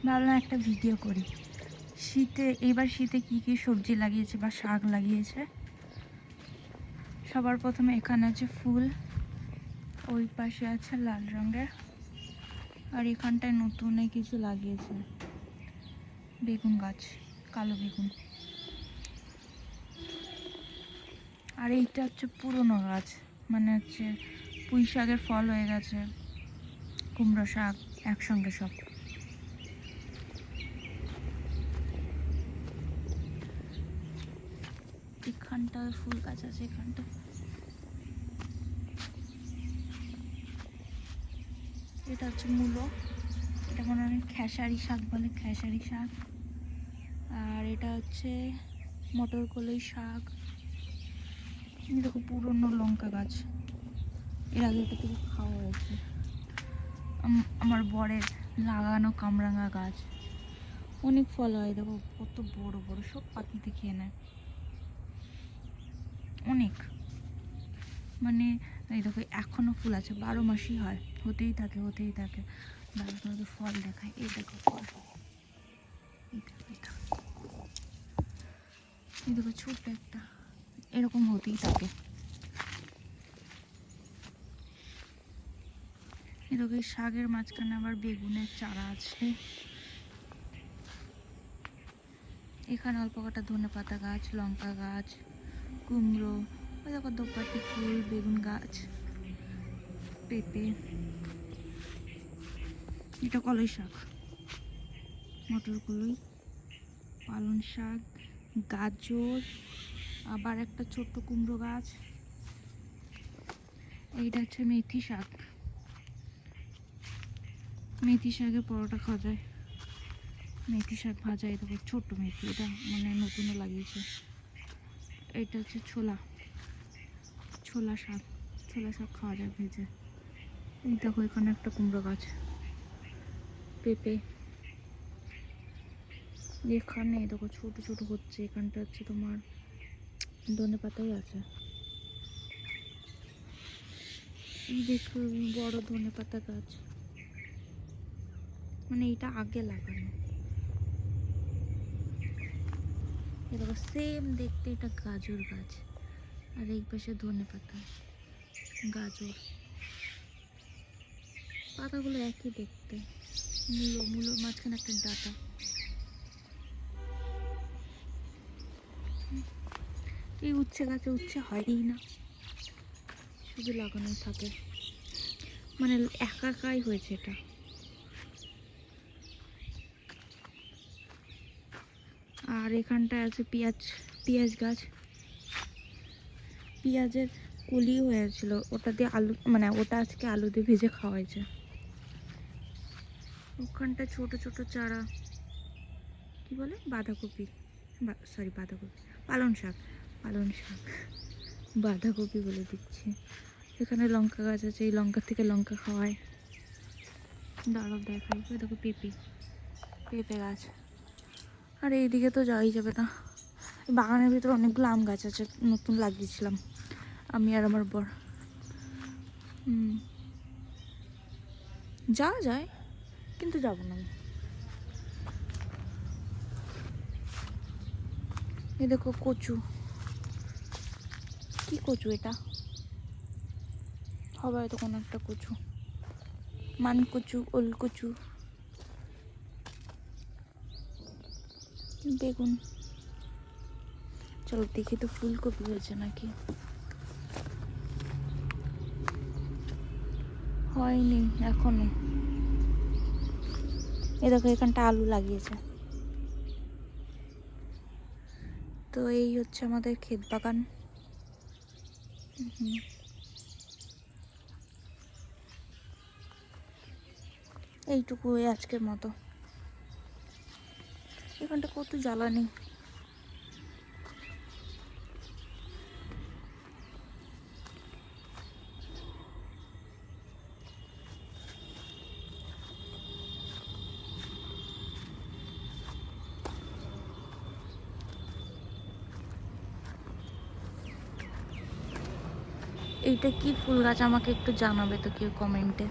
ভাবলাম একটা ভিডিও করি। এইবার শীতে কি কি সবজি লাগিয়েছে বা শাক লাগিয়েছে। সবার প্রথমে এখানে আছে ফুল, ওই পাশে আছে লাল রঙের, আর এখানটায় নতুন কিছু লাগিয়েছে, বেগুন গাছ, কালো বেগুন। আর এইটা হচ্ছে পুরনো গাছ, মানে হচ্ছে পুঁই শাকের ফল হয়ে গেছে, কুমড়ো শাক একসঙ্গে সব। এখানটা ফুল গাছ আছে, এখানটা এটা হচ্ছে মূলো, এটা মনে হয় খেসারি শাক বলে, খেসারি শাক। আর এটা হচ্ছে মটর কলাই শাক। দেখো পুরনো লঙ্কা গাছ, এর আগে এটা থেকে খাওয়া হয়েছে। আমার বরের লাগানো কামরাঙা গাছ, অনেক ফল হয়, দেখো কত বড় বড়, সব পাখিতে খেয়ে নেয় অনেক। মানে এই দেখো এখনো ফুল আছে, 12 মাসই হয়, হতেই থাকে হতেই থাকে। তোমাকে ফল দেখায়, এই দেখো ফল, এই দেখো ছোট্ট একটা, এরকম হতেই থাকে। এই দেখো এই শাকের মাঝখানে আবার বেগুনের চারা আছে। এখানে অল্প কটা ধনেপাতা গাছ, লঙ্কা গাছ, কুমড়ো, ওই দেখো দোপাটি ফুল, বেগুন গাছ, পেঁপে, এটা কলাই শাক, মটর কলাই, পালং শাক, গাজর, আবার একটা ছোট্ট কুমড়ো গাছ। এইটা হচ্ছে মেথি শাক, মেথি শাকের পরোটা খাওয়া যায়, মেথি শাক ভাজা। এই দেখো ছোট্ট মেথি, এটা মানে নতুন লাগিয়েছে। এটা হচ্ছে ছোলা শাক, ছোলা শাক খাওয়া যায় ভেজে। এই দেখো এখানে একটা কুমড়ো গাছ, পেঁপে, এখানে দেখো ছোট ছোট হচ্ছে, এখানটা হচ্ছে তোমার ধনে পাতাই আছে। দেখো বড় ধনে পাতা গাছ, মানে এটা আগে লাগানো। দেখো সেম দেখতে, এটা গাজর গাছ, আর এই পাশে ধনে পাতা, গাজর, পাতাগুলো একই দেখতে। মূলোর মাঝখানে একটা ডাটা। এই উচ্ছে গাছে উচ্ছে হয়ই না, শুধু লাগানোই থাকে, মানে একাই হয়েছে এটা। আর এখানটায় আছে পেঁয়াজ গাছ, পেঁয়াজের কলি হয়েছিল, ওটা দিয়ে আলু, মানে ওটা আজকে আলু দিয়ে ভেজে খাওয়া হয়েছে। ওখানটা ছোট ছোট চারা, কি বলে, বাঁধাকপি, বাঁধাকপি, পালং শাক, বাঁধাকপি বলে দিচ্ছি। এখানে লঙ্কা গাছ আছে, এই লঙ্কা থেকে লঙ্কা খাওয়ায়। দাঁড়াও দেখাই, ওই দেখো পেঁপে গাছ। আর এইদিকে তো যাওয়াই যাবে না, বাগানের ভিতরে অনেকগুলো আম গাছ আছে, নতুন লাগিয়েছিলাম আমি আর আমার বর। যাওয়া যায়, কিন্তু যাবো না আমি। এই দেখো কচু, কি কচু এটা, হবে হয়তো কোনো একটা কচু, মান কচু, ওল কচু, বেগুন। চলো দেখি তো ফুলকপি হয়েছে নাকি, হয়নি এখনো। এই দেখো এখানটা আলু লাগিয়েছে। তো এই হচ্ছে আমাদের ক্ষেত বাগান। এইটুকু আজকের মতো। এখানটা কত জ্বালানি, এইটা কি ফুল গাছ আমাকে একটু জানাবে তো কেউ কমেন্টে।